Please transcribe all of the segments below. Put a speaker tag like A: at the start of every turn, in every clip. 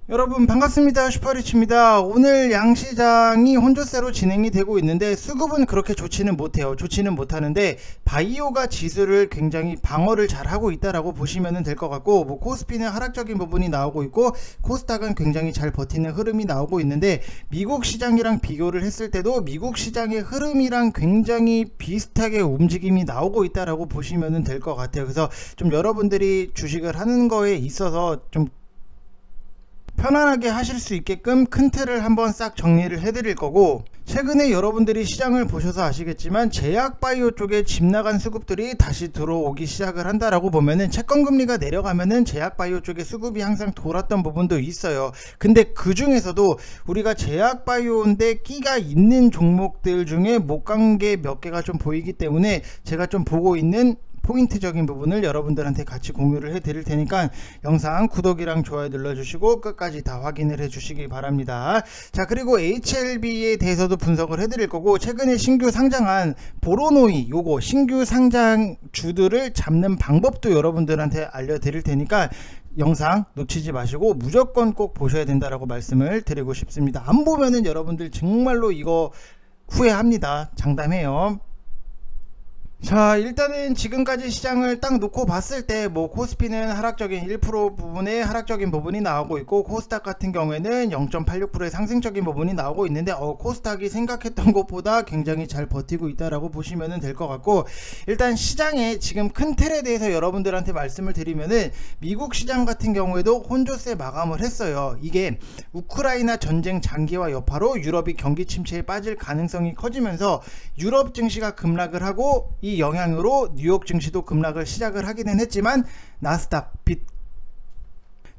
A: 여러분 반갑습니다. 슈퍼리치입니다. 오늘 양시장이 혼조세로 진행이 되고 있는데 수급은 그렇게 좋지는 못해요. 좋지는 못하는데 바이오가 지수를 굉장히 방어를 잘 하고 있다라고 보시면 될 것 같고, 뭐 코스피는 하락적인 부분이 나오고 있고 코스닥은 굉장히 잘 버티는 흐름이 나오고 있는데, 미국 시장이랑 비교를 했을 때도 미국 시장의 흐름이랑 굉장히 비슷하게 움직임이 나오고 있다라고 보시면 될 것 같아요. 그래서 좀 여러분들이 주식을 하는 거에 있어서 좀 편안하게 하실 수 있게끔 큰 틀을 한번 싹 정리를 해드릴 거고, 최근에 여러분들이 시장을 보셔서 아시겠지만 제약바이오 쪽에 집 나간 수급들이 다시 들어오기 시작을 한다라고 보면은, 채권금리가 내려가면은 제약바이오 쪽에 수급이 항상 돌았던 부분도 있어요. 근데 그 중에서도 우리가 제약바이오인데 끼가 있는 종목들 중에 못 간 게 몇 개가 좀 보이기 때문에 제가 좀 보고 있는 포인트적인 부분을 여러분들한테 같이 공유를 해 드릴 테니까 영상 구독이랑 좋아요 눌러주시고 끝까지 다 확인을 해 주시기 바랍니다. 자, 그리고 HLB에 대해서도 분석을 해 드릴 거고, 최근에 신규 상장한 보로노이 요거 신규 상장주들을 잡는 방법도 여러분들한테 알려 드릴 테니까 영상 놓치지 마시고 무조건 꼭 보셔야 된다라고 말씀을 드리고 싶습니다. 안 보면은 여러분들 정말로 이거 후회합니다. 장담해요. 자, 일단은 지금까지 시장을 딱 놓고 봤을 때 뭐 코스피는 하락적인 1% 부분에 하락적인 부분이 나오고 있고, 코스닥 같은 경우에는 0.86%의 상승적인 부분이 나오고 있는데 코스닥이 생각했던 것보다 굉장히 잘 버티고 있다라고 보시면 될 것 같고, 일단 시장의 지금 큰 틀에 대해서 여러분들한테 말씀을 드리면은, 미국 시장 같은 경우에도 혼조세 마감을 했어요. 이게 우크라이나 전쟁 장기화 여파로 유럽이 경기 침체에 빠질 가능성이 커지면서 유럽 증시가 급락을 하고, 이 영향으로 뉴욕 증시도 급락을 시작을 하기는 했지만 나스닥,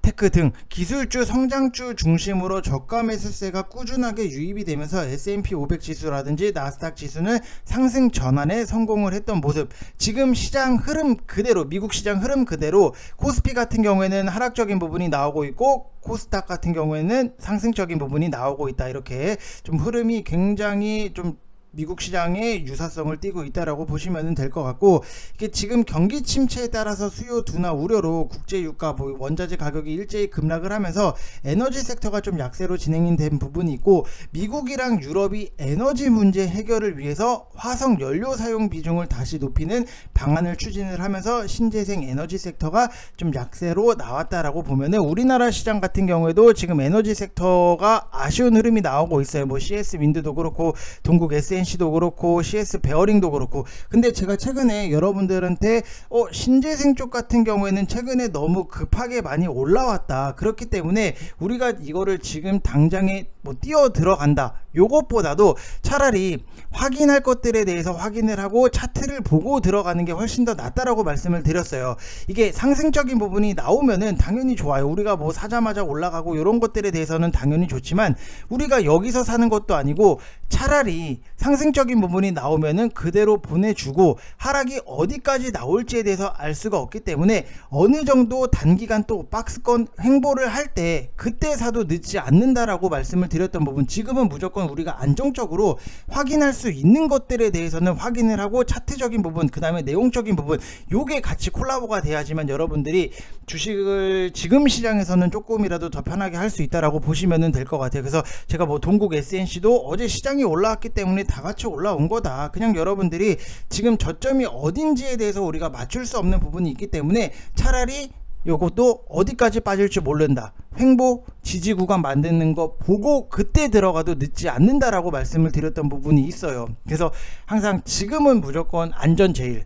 A: 비테크 등 기술주 성장주 중심으로 저가 매수세가 꾸준하게 유입이 되면서 S&P 500 지수라든지 나스닥 지수는 상승 전환에 성공을 했던 모습. 지금 시장 흐름 그대로, 미국 시장 흐름 그대로 코스피 같은 경우에는 하락적인 부분이 나오고 있고 코스닥 같은 경우에는 상승적인 부분이 나오고 있다. 이렇게 좀 흐름이 굉장히 좀 미국 시장의 유사성을 띠고 있다라고 보시면 될 것 같고, 이게 지금 경기 침체에 따라서 수요 둔화 우려로 국제 유가, 원자재 가격이 일제히 급락을 하면서 에너지 섹터가 좀 약세로 진행이 된 부분이 있고, 미국이랑 유럽이 에너지 문제 해결을 위해서 화석 연료 사용 비중을 다시 높이는 방안을 추진을 하면서 신재생 에너지 섹터가 좀 약세로 나왔다라고 보면은, 우리나라 시장 같은 경우에도 지금 에너지 섹터가 아쉬운 흐름이 나오고 있어요. 뭐 CS 윈드도 그렇고 동국 SNC도 그렇고 CS 베어링도 그렇고. 근데 제가 최근에 여러분들한테 신재생 쪽 같은 경우에는 최근에 너무 급하게 많이 올라왔다, 그렇기 때문에 우리가 이거를 지금 당장에 뭐 뛰어 들어간다, 요것보다도 차라리 확인할 것들에 대해서 확인을 하고 차트를 보고 들어가는 게 훨씬 더 낫다라고 말씀을 드렸어요. 이게 상승적인 부분이 나오면은 당연히 좋아요. 우리가 뭐 사자마자 올라가고 이런 것들에 대해서는 당연히 좋지만, 우리가 여기서 사는 것도 아니고 차라리 상승적인 부분이 나오면은 그대로 보내주고 하락이 어디까지 나올지에 대해서 알 수가 없기 때문에 어느 정도 단기간 또 박스권 횡보를 할 때 그때 사도 늦지 않는다라고 말씀을 드렸던 부분, 지금은 무조건 우리가 안정적으로 확인할 수 있는 것들에 대해서는 확인을 하고 차트적인 부분, 그 다음에 내용적인 부분, 요게 같이 콜라보가 돼야지만 여러분들이 주식을 지금 시장에서는 조금이라도 더 편하게 할 수 있다라고 보시면 될 것 같아요. 그래서 제가 뭐 동국 SNC도 어제 시장이 올라왔기 때문에 다 같이 올라온 거다, 그냥 여러분들이 지금 저점이 어딘지에 대해서 우리가 맞출 수 없는 부분이 있기 때문에 차라리 요것도 어디까지 빠질지 모른다, 횡보 지지 구간 만드는 거 보고 그때 들어가도 늦지 않는다라고 말씀을 드렸던 부분이 있어요. 그래서 항상 지금은 무조건 안전 제일,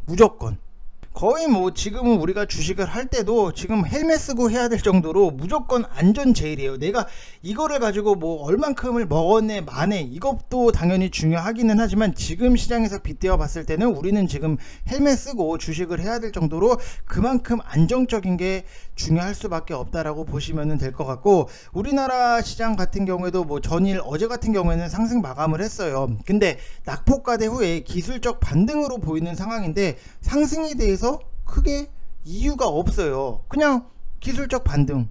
A: 무조건. 거의 뭐 지금은 우리가 주식을 할 때도 지금 헬멧 쓰고 해야 될 정도로 무조건 안전 제일이에요. 내가 이거를 가지고 뭐 얼만큼을 먹었네 마네, 이것도 당연히 중요하기는 하지만 지금 시장에서 빗대어 봤을 때는 우리는 지금 헬멧 쓰고 주식을 해야 될 정도로 그만큼 안정적인 게 중요할 수밖에 없다라고 보시면 될 것 같고, 우리나라 시장 같은 경우에도 뭐 전일 어제 같은 경우에는 상승 마감을 했어요. 근데 낙폭과대 후에 기술적 반등으로 보이는 상황인데 상승에 대해서 크게 이유가 없어요. 그냥 기술적 반등,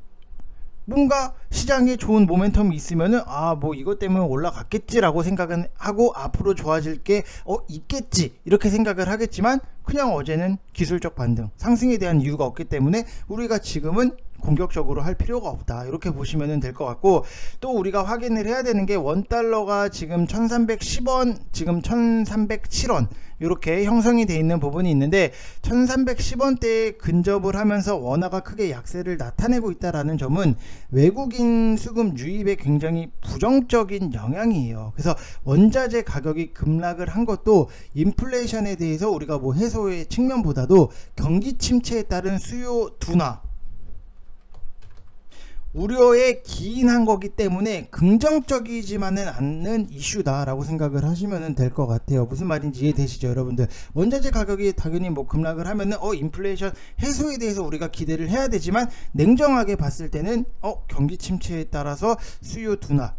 A: 뭔가 시장에 좋은 모멘텀이 있으면은 뭐 이것 때문에 올라갔겠지라고 생각은 하고 앞으로 좋아질 게 있겠지 이렇게 생각을 하겠지만, 그냥 어제는 기술적 반등, 상승에 대한 이유가 없기 때문에 우리가 지금은 공격적으로 할 필요가 없다, 이렇게 보시면 될 것 같고, 또 우리가 확인을 해야 되는 게 원달러가 지금 1310원, 지금 1307원 이렇게 형성이 되어 있는 부분이 있는데 1310원대에 근접을 하면서 원화가 크게 약세를 나타내고 있다는 점은 외국인 수급 유입에 굉장히 부정적인 영향이에요. 그래서 원자재 가격이 급락을 한 것도 인플레이션에 대해서 우리가 뭐 해소의 측면보다도 경기 침체에 따른 수요 둔화 우려에 기인한 거기 때문에 긍정적이지만은 않는 이슈다라고 생각을 하시면 될 것 같아요. 무슨 말인지 이해되시죠, 여러분들? 원자재 가격이 당연히 뭐 급락을 하면은 인플레이션 해소에 대해서 우리가 기대를 해야 되지만, 냉정하게 봤을 때는 경기 침체에 따라서 수요 둔화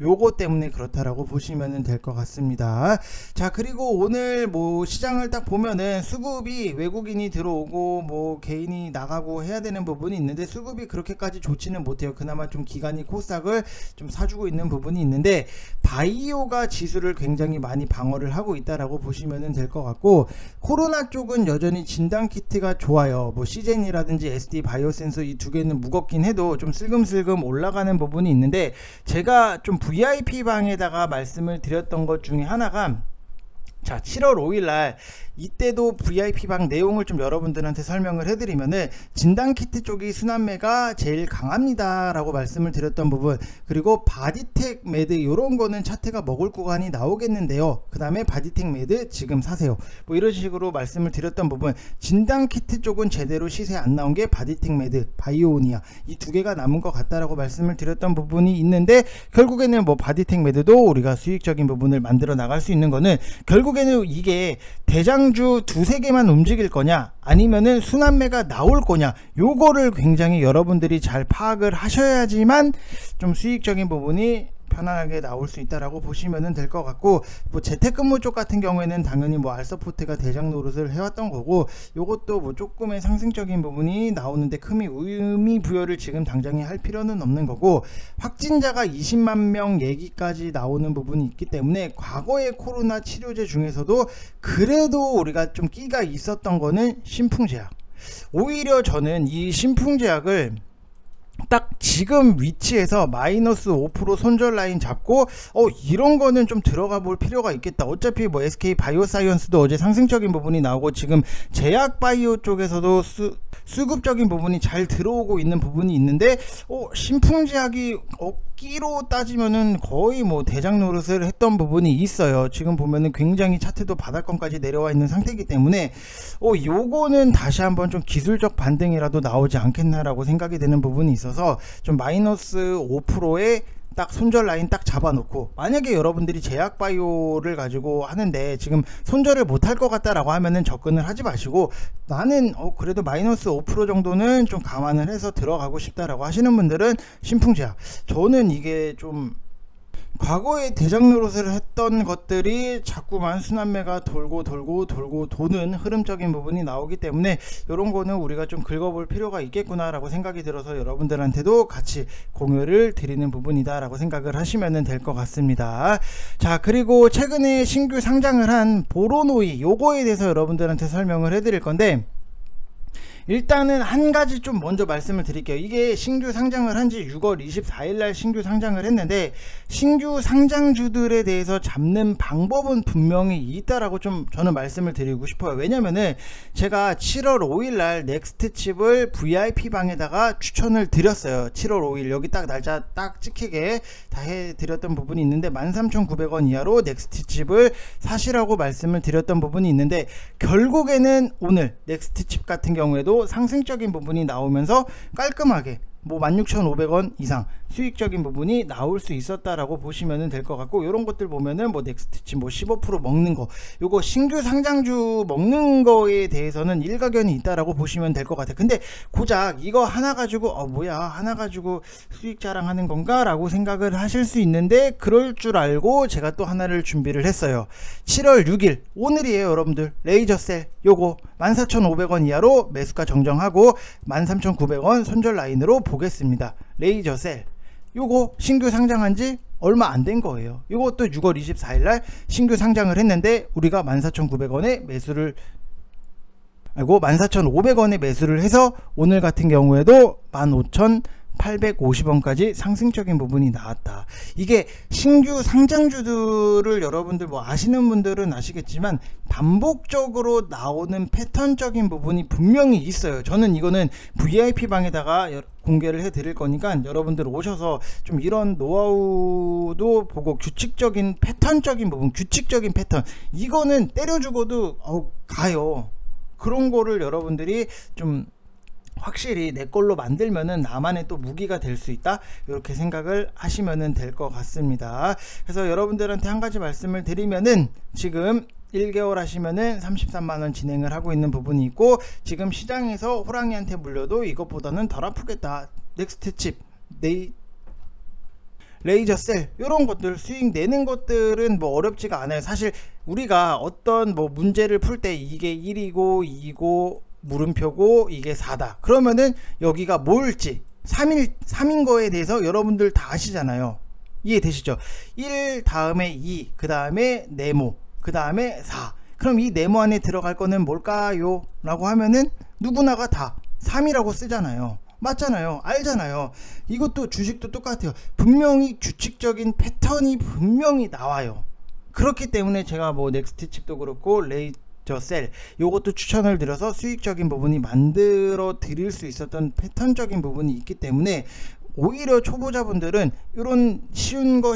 A: 요거 때문에 그렇다라고 보시면 될 것 같습니다. 자, 그리고 오늘 뭐 시장을 딱 보면은 수급이 외국인이 들어오고 뭐 개인이 나가고 해야 되는 부분이 있는데 수급이 그렇게까지 좋지는 못해요. 그나마 좀 기관이 코스닥을 좀 사주고 있는 부분이 있는데, 바이오가 지수를 굉장히 많이 방어를 하고 있다라고 보시면 될 것 같고, 코로나 쪽은 여전히 진단키트가 좋아요. 뭐 시젠이라든지 SD 바이오센서 이 두 개는 무겁긴 해도 좀 슬금슬금 올라가는 부분이 있는데, 제가 좀 VIP 방에다가 말씀을 드렸던 것 중에 하나가, 자, 7월 5일날 이때도 VIP 방 내용을 좀 여러분들한테 설명을 해드리면은 진단키트 쪽이 순환매가 제일 강합니다 라고 말씀을 드렸던 부분, 그리고 바디텍 매드 요런 거는 차트가 먹을 구간이 나오겠는데요, 그 다음에 바디텍 매드 지금 사세요, 뭐 이런 식으로 말씀을 드렸던 부분, 진단키트 쪽은 제대로 시세 안 나온 게 바디텍 매드, 바이오니아 이 두 개가 남은 것 같다라고 말씀을 드렸던 부분이 있는데, 결국에는 뭐 바디텍 매드도 우리가 수익적인 부분을 만들어 나갈 수 있는 거는, 결국에는 이게 대장주 두세 개만 움직일 거냐 아니면은 순환매가 나올 거냐, 요거를 굉장히 여러분들이 잘 파악을 하셔야지만 좀 수익적인 부분이 편안하게 나올 수 있다라고 보시면 될 것 같고, 뭐 재택근무 쪽 같은 경우에는 당연히 뭐 알서포트가 대장 노릇을 해왔던 거고, 요것도 뭐 조금의 상승적인 부분이 나오는데 큰 의미 부여를 지금 당장에 할 필요는 없는 거고, 확진자가 20만 명 얘기까지 나오는 부분이 있기 때문에 과거의 코로나 치료제 중에서도 그래도 우리가 좀 끼가 있었던 거는 신풍제약. 오히려 저는 이 신풍제약을 딱 지금 위치에서 마이너스 5% 손절 라인 잡고 이런 거는 좀 들어가 볼 필요가 있겠다. 어차피 뭐 SK 바이오사이언스도 어제 상승적인 부분이 나오고, 지금 제약 바이오 쪽에서도 수급적인 부분이 잘 들어오고 있는 부분이 있는데, 신풍제약이 끼로 따지면은 거의 뭐 대장 노릇을 했던 부분이 있어요. 지금 보면은 굉장히 차트도 바닥권까지 내려와 있는 상태이기 때문에 요거는 다시 한번 좀 기술적 반등이라도 나오지 않겠나라고 생각이 되는 부분이 있어서, 좀 마이너스 5%에 딱 손절 라인 딱 잡아놓고, 만약에 여러분들이 제약 바이오를 가지고 하는데 지금 손절을 못할 것 같다라고 하면은 접근을 하지 마시고, 나는 그래도 마이너스 5% 정도는 좀 감안을 해서 들어가고 싶다라고 하시는 분들은 신풍제약. 저는 이게 좀 과거에 대장 노릇을 했던 것들이 자꾸만 순환매가 돌고 도는 흐름적인 부분이 나오기 때문에, 이런 거는 우리가 좀 긁어볼 필요가 있겠구나 라고 생각이 들어서 여러분들한테도 같이 공유를 드리는 부분이다 라고 생각을 하시면 될 것 같습니다. 자, 그리고 최근에 신규 상장을 한 보로노이, 요거에 대해서 여러분들한테 설명을 해드릴 건데, 일단은 한 가지 좀 먼저 말씀을 드릴게요. 이게 신규 상장을 한지 6월 24일 날 신규 상장을 했는데, 신규 상장주들에 대해서 잡는 방법은 분명히 있다라고 좀 저는 말씀을 드리고 싶어요. 왜냐면은 제가 7월 5일 날 넥스트칩을 VIP 방에다가 추천을 드렸어요. 7월 5일 여기 딱 날짜 딱 찍히게 다 해드렸던 부분이 있는데, 13,900원 이하로 넥스트칩을 사시라고 말씀을 드렸던 부분이 있는데, 결국에는 오늘 넥스트칩 같은 경우에도 상승적인 부분이 나오면서 깔끔하게 뭐 16,500원 이상 수익적인 부분이 나올 수 있었다라고 보시면 될 것 같고, 이런 것들 보면은 뭐 넥스트칩 뭐 15% 먹는 거, 요거 신규 상장주 먹는 거에 대해서는 일가견이 있다라고 보시면 될 것 같아요. 근데 고작 이거 하나 가지고 뭐야 하나 가지고 수익 자랑하는 건가 라고 생각을 하실 수 있는데, 그럴 줄 알고 제가 또 하나를 준비를 했어요. 7월 6일 오늘이에요 여러분들. 레이저셀 요거 14,500원 이하로 매수가 정정하고 13,900원 손절 라인으로 보겠습니다. 레이저셀 요거 신규 상장한 지 얼마 안 된 거예요. 이것도 6월 24일 날 신규 상장을 했는데, 우리가 14,900원에 매수를 14,500원에 매수를 해서 오늘 같은 경우에도 15,850원까지 상승적인 부분이 나왔다. 이게 신규 상장주들을 여러분들 뭐 아시는 분들은 아시겠지만 반복적으로 나오는 패턴적인 부분이 분명히 있어요. 저는 이거는 VIP 방에다가 공개를 해 드릴 거니까 여러분들 오셔서 좀 이런 노하우도 보고 규칙적인 패턴적인 부분, 규칙적인 패턴, 이거는 때려 죽어도 가요. 그런 거를 여러분들이 좀 확실히 내 걸로 만들면은 나만의 또 무기가 될 수 있다, 이렇게 생각을 하시면 될 것 같습니다. 그래서 여러분들한테 한 가지 말씀을 드리면은, 지금 1개월 하시면은 33만원 진행을 하고 있는 부분이 있고, 지금 시장에서 호랑이한테 물려도 이것보다는 덜 아프겠다, 넥스트 칩, 레이저셀, 이런 것들 수익 내는 것들은 뭐 어렵지가 않아요. 사실 우리가 어떤 뭐 문제를 풀 때 이게 1이고 2고 물음표고 이게 4다 그러면은 여기가 뭘지 3인 거에 대해서 여러분들 다 아시잖아요. 이해되시죠? 1 다음에 2, 그 다음에 네모, 그 다음에 4. 그럼 이 네모 안에 들어갈 거는 뭘까요? 라고 하면은 누구나가 다 3이라고 쓰잖아요. 맞잖아요. 알잖아요. 이것도 주식도 똑같아요. 분명히 규칙적인 패턴이 분명히 나와요. 그렇기 때문에 제가 뭐 넥스트 칩도 그렇고 레이저셀 요것도 추천을 드려서 수익적인 부분이 만들어 드릴 수 있었던 패턴적인 부분이 있기 때문에, 오히려 초보자분들은 이런 쉬운 거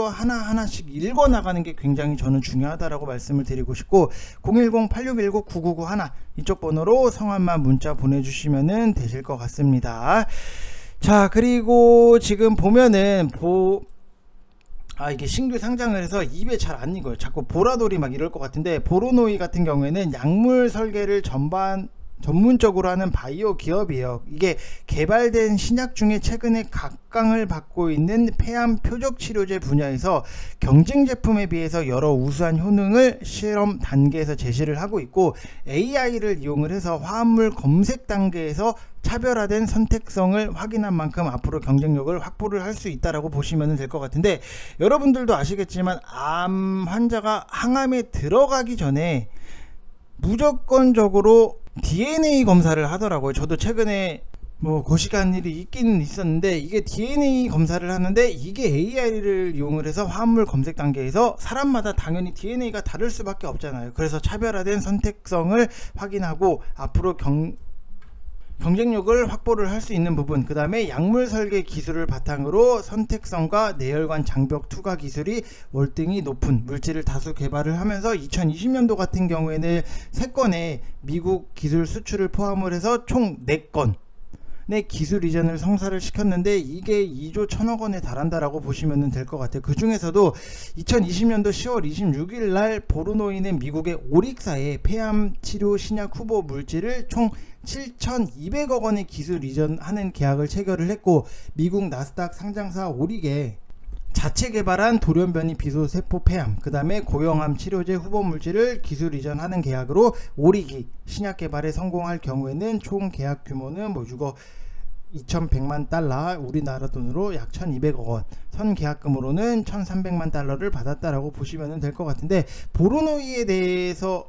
A: 하나하나씩 읽어 나가는 게 굉장히 저는 중요하다라고 말씀을 드리고 싶고, 010-8619-9991 이쪽 번호로 성함만 문자 보내주시면 되실 것 같습니다. 자, 그리고 지금 보면은 이게 신규 상장을 해서 입에 잘 안 익어요. 자꾸 보라돌이 막 이럴 것 같은데, 보로노이 같은 경우에는 약물 설계를 전문적으로 하는 바이오 기업이에요. 이게 개발된 신약 중에 최근에 각광을 받고 있는 폐암 표적 치료제 분야에서 경쟁 제품에 비해서 여러 우수한 효능을 실험 단계에서 제시를 하고 있고, AI를 이용을 해서 화합물 검색 단계에서 차별화된 선택성을 확인한 만큼 앞으로 경쟁력을 확보를 할 수 있다라고 보시면 될 것 같은데, 여러분들도 아시겠지만 암 환자가 항암에 들어가기 전에 무조건적으로 DNA 검사를 하더라고요. 저도 최근에 뭐 거시기한 일이 있기는 있었는데, 이게 DNA 검사를 하는데 이게 AI를 이용을 해서 화합물 검색 단계에서 사람마다 당연히 DNA가 다를 수밖에 없잖아요. 그래서 차별화된 선택성을 확인하고 앞으로 경쟁력을 확보를 할 수 있는 부분, 그 다음에 약물 설계 기술을 바탕으로 선택성과 내혈관 장벽 투과 기술이 월등히 높은 물질을 다수 개발을 하면서 2020년도 같은 경우에는 3건의 미국 기술 수출을 포함을 해서 총 4건 의 기술 이전을 성사를 시켰는데, 이게 2조 1천억 원에 달한다라고 보시면 될 것 같아요. 그 중에서도 2020년도 10월 26일 날 보로노이는 미국의 오릭사에 폐암 치료 신약 후보 물질을 총 7,200억 원의 기술 이전하는 계약을 체결을 했고, 미국 나스닥 상장사 오릭에 자체 개발한 돌연변이 비소세포 폐암, 그 다음에 고형암 치료제 후보 물질을 기술 이전하는 계약으로 오릭이 신약 개발에 성공할 경우에는 총 계약 규모는 뭐 6억 2100만 달러, 우리나라 돈으로 약 1200억 원, 선 계약금으로는 1300만 달러를 받았다라고 보시면 될 것 같은데, 보로노이에 대해서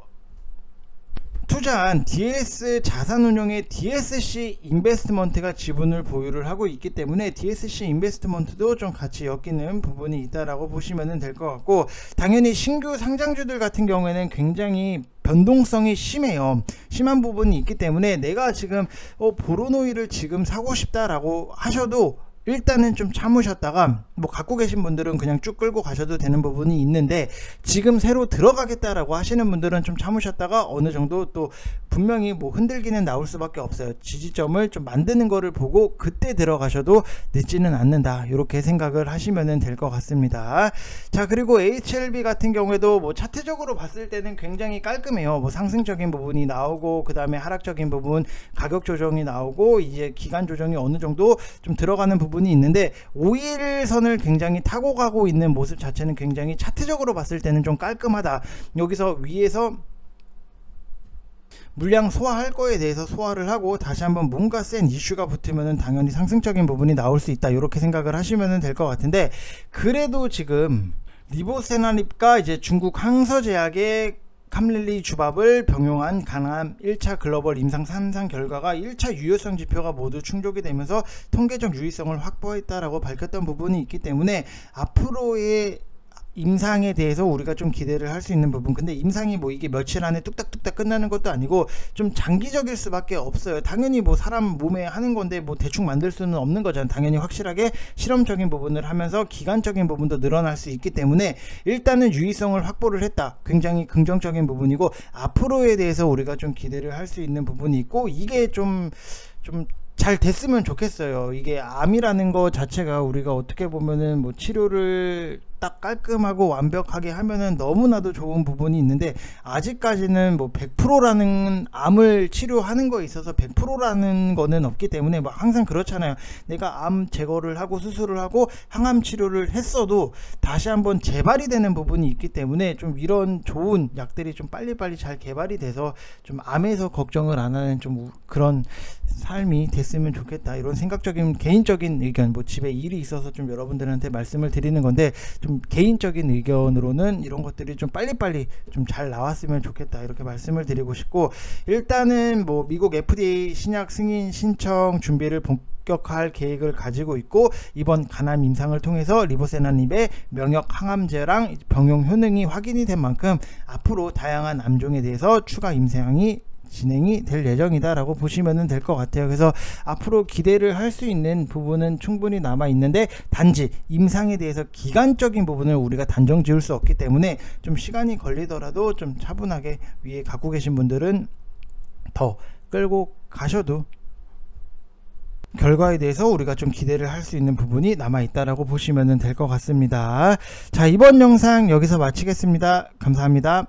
A: 투자한 DS 자산운용의 DSC 인베스트먼트가 지분을 보유를 하고 있기 때문에 DSC 인베스트먼트도 좀 같이 엮이는 부분이 있다라고 보시면 될 것 같고, 당연히 신규 상장주들 같은 경우에는 굉장히 변동성이 심해요. 심한 부분이 있기 때문에 내가 지금 보로노이를 지금 사고 싶다라고 하셔도 일단은 좀 참으셨다가, 뭐 갖고 계신 분들은 그냥 쭉 끌고 가셔도 되는 부분이 있는데, 지금 새로 들어가겠다라고 하시는 분들은 좀 참으셨다가 어느 정도 또 분명히 뭐 흔들기는 나올 수밖에 없어요. 지지점을 좀 만드는 거를 보고 그때 들어가셔도 늦지는 않는다, 이렇게 생각을 하시면 될 것 같습니다. 자, 그리고 HLB 같은 경우에도 뭐 차트적으로 봤을 때는 굉장히 깔끔해요. 뭐 상승적인 부분이 나오고, 그 다음에 하락적인 부분, 가격 조정이 나오고, 이제 기간 조정이 어느 정도 좀 들어가는 부분이 있는데, 5일선을 굉장히 타고 가고 있는 모습 자체는 굉장히 차트적으로 봤을 때는 좀 깔끔하다. 여기서 위에서 물량 소화할 거에 대해서 소화를 하고 다시 한번 뭔가 센 이슈가 붙으면 당연히 상승적인 부분이 나올 수 있다, 이렇게 생각을 하시면 될 것 같은데, 그래도 지금 리보세나립과 이제 중국 항서제약의 캄릴리 주밥을 병용한 간암 1차 글로벌 임상 3상 결과가 1차 유효성 지표가 모두 충족이 되면서 통계적 유의성을 확보했다라고 밝혔던 부분이 있기 때문에 앞으로의 임상에 대해서 우리가 좀 기대를 할 수 있는 부분. 근데 임상이 뭐 이게 며칠 안에 뚝딱뚝딱 끝나는 것도 아니고 좀 장기적일 수밖에 없어요. 당연히 뭐 사람 몸에 하는 건데 뭐 대충 만들 수는 없는 거잖아요. 당연히 확실하게 실험적인 부분을 하면서 기간적인 부분도 늘어날 수 있기 때문에 일단은 유의성을 확보를 했다. 굉장히 긍정적인 부분이고, 앞으로에 대해서 우리가 좀 기대를 할 수 있는 부분이 있고, 이게 좀 잘 됐으면 좋겠어요. 이게 암이라는 거 자체가 우리가 어떻게 보면은 뭐 치료를 딱 깔끔하고 완벽하게 하면은 너무나도 좋은 부분이 있는데, 아직까지는 뭐 100%라는 암을 치료하는 거에 있어서 100%라는 거는 없기 때문에 뭐 항상 그렇잖아요. 내가 암 제거를 하고 수술을 하고 항암 치료를 했어도 다시 한번 재발이 되는 부분이 있기 때문에 좀 이런 좋은 약들이 좀 빨리빨리 잘 개발이 돼서 좀 암에서 걱정을 안 하는 좀 그런 삶이 됐으면 좋겠다, 이런 생각적인 개인적인 의견, 뭐 집에 일이 있어서 좀 여러분들한테 말씀을 드리는 건데, 좀 개인적인 의견으로는 이런 것들이 좀 빨리빨리 좀 잘 나왔으면 좋겠다, 이렇게 말씀을 드리고 싶고, 일단은 뭐 미국 FDA 신약 승인 신청 준비를 본격화할 계획을 가지고 있고, 이번 간암 임상을 통해서 리보세나닙의 명역 항암제랑 병용 효능이 확인이 된 만큼 앞으로 다양한 암종에 대해서 추가 임상이 진행이 될 예정이다 라고 보시면 될 것 같아요. 그래서 앞으로 기대를 할 수 있는 부분은 충분히 남아 있는데, 단지 임상에 대해서 기간적인 부분을 우리가 단정 지을 수 없기 때문에 좀 시간이 걸리더라도 좀 차분하게, 위에 갖고 계신 분들은 더 끌고 가셔도 결과에 대해서 우리가 좀 기대를 할 수 있는 부분이 남아 있다라고 보시면 될 것 같습니다. 자, 이번 영상 여기서 마치겠습니다. 감사합니다.